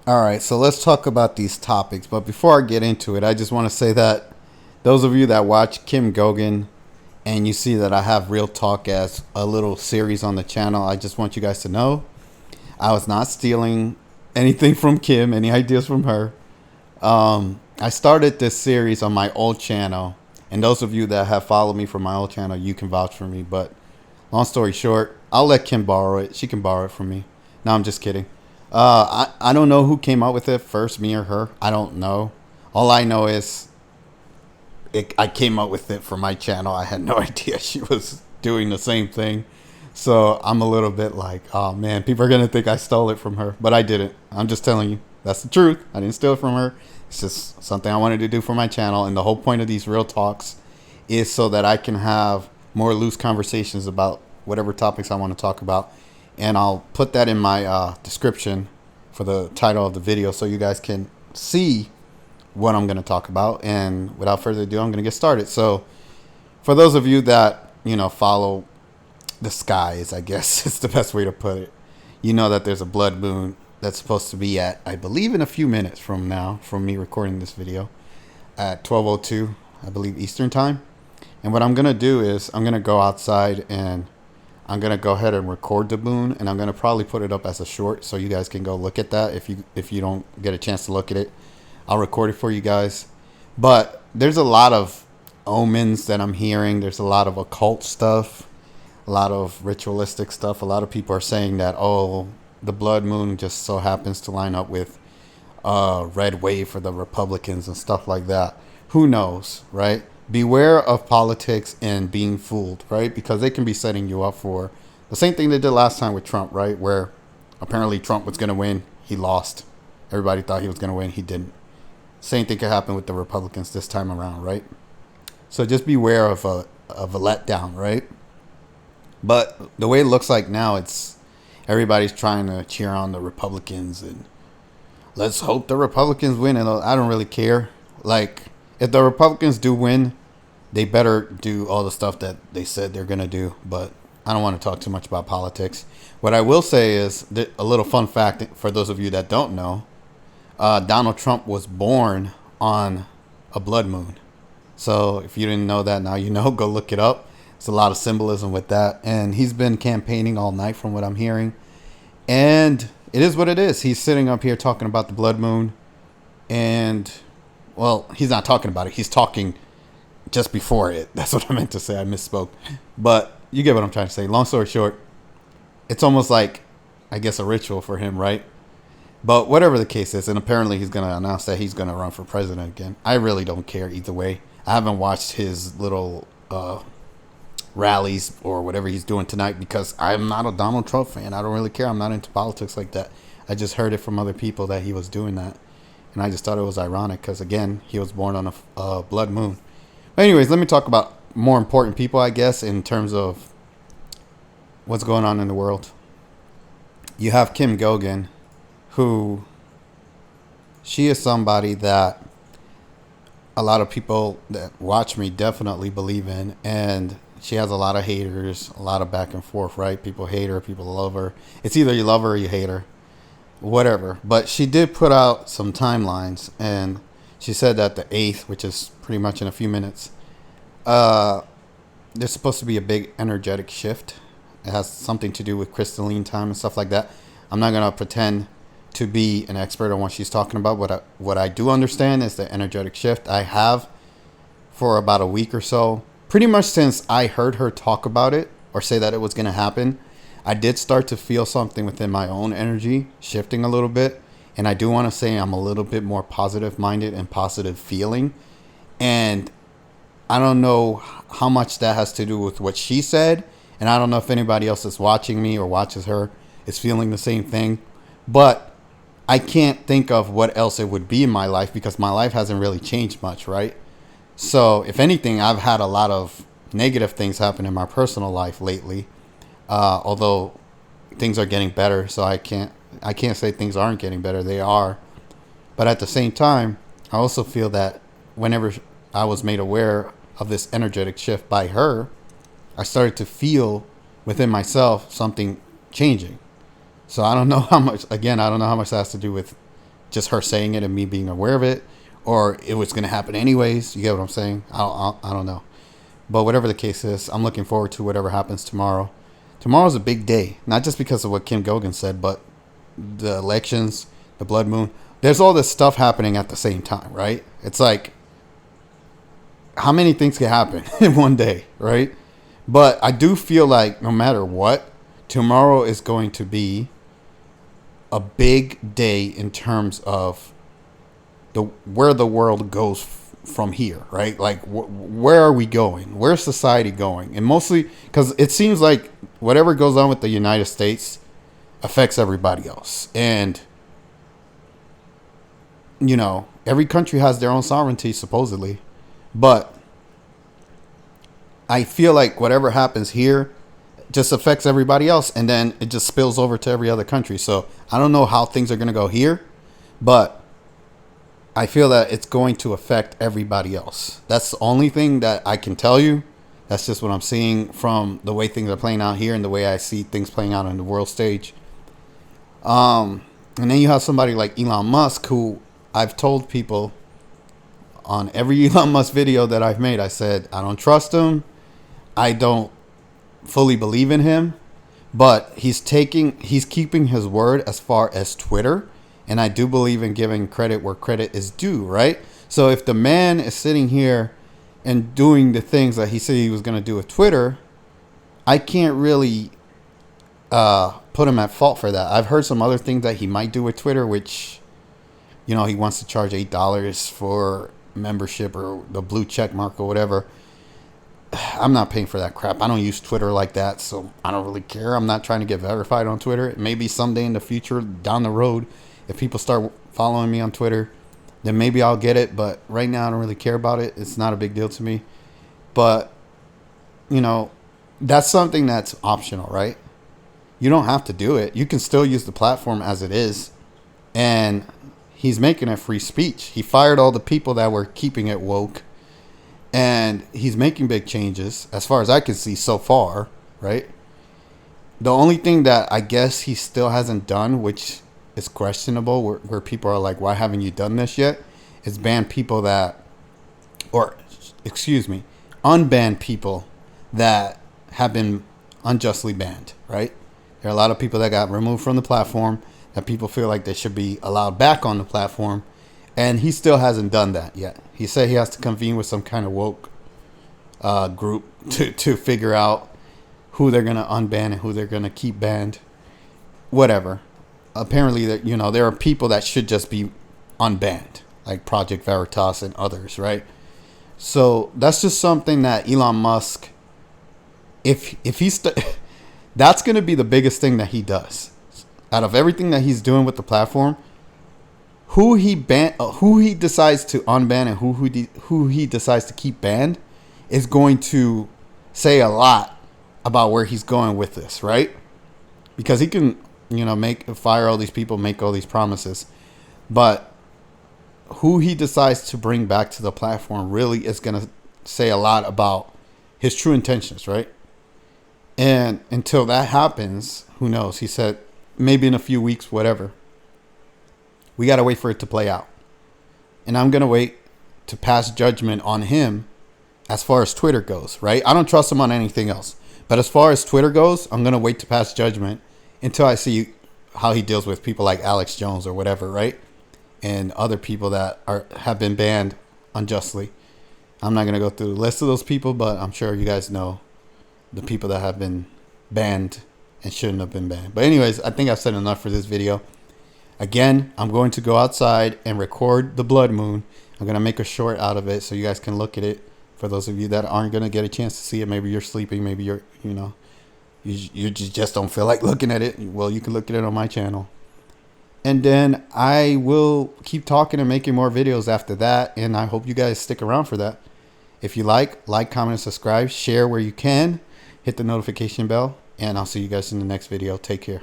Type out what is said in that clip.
All right, so let's talk about these topics. But before I get into it, I just want to say that those of you that watch Kim Goguen and you see that I have Real Talk as a little series on the channel, I just want you guys to know I was not stealing anything from Kim, any ideas from her. I started this series on my old channel, and those of you that have followed me from my old channel, you can vouch for me. But long story short, I'll let Kim borrow it. She can borrow it from me. No, I'm just kidding. I don't know who came up with it first, me or her. I don't know. All I know is I came up with it for my channel. I had no idea she was doing the same thing. So I'm a little bit like, oh man, people are going to think I stole it from her. But I didn't. I'm just telling you. That's the truth. I didn't steal it from her. It's just something I wanted to do for my channel. And the whole point of these real talks is so that I can have more loose conversations about whatever topics I want to talk about. And I'll put that in my description for the title of the video so you guys can see what I'm going to talk about. And without further ado, I'm going to get started. So for those of you that, follow the skies, I guess is the best way to put it, you know that there's a blood moon that's supposed to be at, I believe, in a few minutes from now, from me recording this video, at 12:02, I believe, Eastern time. And what I'm going to do is I'm going to go outside and I'm going to go ahead and record the moon, and I'm going to probably put it up as a short so you guys can go look at that. If you don't get a chance to look at it, I'll record it for you guys. But there's a lot of omens that I'm hearing. There's a lot of occult stuff, a lot of ritualistic stuff. A lot of people are saying that, oh, the blood moon just so happens to line up with red wave for the Republicans and stuff like that. Who knows, right? Beware of politics and being fooled, right? Because they can be setting you up for the same thing they did last time with Trump, right? Where apparently Trump was going to win. He lost. Everybody thought he was going to win. He didn't. Same thing could happen with the Republicans this time around, right? So just beware of a letdown, right? But the way it looks like now, it's everybody's trying to cheer on the Republicans and let's hope the Republicans win. And I don't really care. Like, if the Republicans do win, they better do all the stuff that they said they're going to do. But I don't want to talk too much about politics. What I will say is that a little fun fact for those of you that don't know, Donald Trump was born on a blood moon. So if you didn't know that, now you know. Go look it up. There's a lot of symbolism with that. And he's been campaigning all night from what I'm hearing. And it is what it is. He's sitting up here talking about the blood moon. And, well, he's not talking about it. He's talking just before it. That's what I meant to say. I misspoke. But you get what I'm trying to say. Long story short, it's almost like, I guess, a ritual for him, right? But whatever the case is, and apparently he's going to announce that he's going to run for president again. I really don't care either way. I haven't watched his little rallies or whatever he's doing tonight because I'm not a Donald Trump fan. I don't really care. I'm not into politics like that. I just heard it from other people that he was doing that. And I just thought it was ironic because, again, he was born on a blood moon. But anyways, let me talk about more important people, I guess, in terms of what's going on in the world. You have Kim Goguen, who she is somebody that a lot of people that watch me definitely believe in. And she has a lot of haters, a lot of back and forth, right? People hate her, people love her. It's either you love her or you hate her. Whatever. But she did put out some timelines, and she said that the 8th, which is pretty much in a few minutes, there's supposed to be a big energetic shift. It has something to do with crystalline time and stuff like that. I'm not going to pretend to be an expert on what she's talking about. What I do understand is the energetic shift. I have for about a week or so, pretty much since I heard her talk about it or say that it was going to happen, I did start to feel something within my own energy shifting a little bit. And I do want to say I'm a little bit more positive minded and positive feeling. And I don't know how much that has to do with what she said. And I don't know if anybody else is watching me or watches her is feeling the same thing. But I can't think of what else it would be in my life because my life hasn't really changed much, right? So if anything, I've had a lot of negative things happen in my personal life lately. Although things are getting better, so I can't say things aren't getting better. They are. But at the same time, I also feel that whenever I was made aware of this energetic shift by her, I started to feel within myself something changing. So I don't know how much, again, I don't know how much that has to do with just her saying it and me being aware of it, or it was going to happen anyways. You get what I'm saying? I don't know. But whatever the case is, I'm looking forward to whatever happens tomorrow. Tomorrow's a big day, not just because of what Kim Goguen said, but the elections, the blood moon. There's all this stuff happening at the same time, right? It's like, how many things can happen in one day, right? But I do feel like no matter what, tomorrow is going to be a big day in terms of where the world goes from here, right? Like, where are we going? Where's society going? And mostly because it seems like whatever goes on with the United States affects everybody else. And, you know, every country has their own sovereignty, supposedly. But I feel like whatever happens here just affects everybody else. And then it just spills over to every other country. So I don't know how things are going to go here. But I feel that it's going to affect everybody else. That's the only thing that I can tell you. That's just what I'm seeing from the way things are playing out here and the way I see things playing out on the world stage. And then you have somebody like Elon Musk, who I've told people on every Elon Musk video that I've made, I said, I don't trust him. I don't fully believe in him. But he's keeping his word as far as Twitter. And I do believe in giving credit where credit is due, right? So if the man is sitting here and doing the things that he said he was going to do with Twitter, I can't really put him at fault for that. I've heard some other things that he might do with Twitter, which, you know, he wants to charge $8 for membership or the blue check mark or whatever. I'm not paying for that crap. I don't use Twitter like that, so I don't really care. I'm not trying to get verified on Twitter. Maybe someday in the future, down the road, if people start following me on Twitter, then maybe I'll get it. But right now, I don't really care about it. It's not a big deal to me. But, you know, that's something that's optional, right? You don't have to do it. You can still use the platform as it is. And he's making it free speech. He fired all the people that were keeping it woke. And he's making big changes, as far as I can see so far, right? The only thing that I guess he still hasn't done, which is questionable, where people are like, why haven't you done this yet, is ban people that, or excuse me, unban people that have been unjustly banned, right? There are a lot of people that got removed from the platform that people feel like they should be allowed back on the platform, and he still hasn't done that yet. He said he has to convene with some kind of woke group to figure out who they're going to unban and who they're going to keep banned, whatever. Apparently, that, you know, there are people that should just be unbanned, like Project Veritas and others, right? So that's just something that Elon Musk, if he's that's going to be the biggest thing that he does. Out of everything that he's doing with the platform, who he decides to unban and who he decides to keep banned is going to say a lot about where he's going with this, right? Because he can, you know, fire all these people, make all these promises, but who he decides to bring back to the platform really is going to say a lot about his true intentions, right? And until that happens, who knows? He said maybe in a few weeks, whatever. We got to wait for it to play out. And I'm going to wait to pass judgment on him as far as Twitter goes, right? I don't trust him on anything else. But as far as Twitter goes, I'm going to wait to pass judgment until I see how he deals with people like Alex Jones or whatever, right? And other people that have been banned unjustly. I'm not going to go through the list of those people, but I'm sure you guys know the people that have been banned and shouldn't have been banned. But anyways, I think I've said enough for this video. Again, I'm going to go outside and record the blood moon. I'm going to make a short out of it so you guys can look at it. For those of you that aren't going to get a chance to see it, maybe you're sleeping, maybe you're, you know, you just don't feel like looking at it. Well, you can look at it on my channel. And then I will keep talking and making more videos after that. And I hope you guys stick around for that. If you like, comment, and subscribe. Share where you can. Hit the notification bell. And I'll see you guys in the next video. Take care.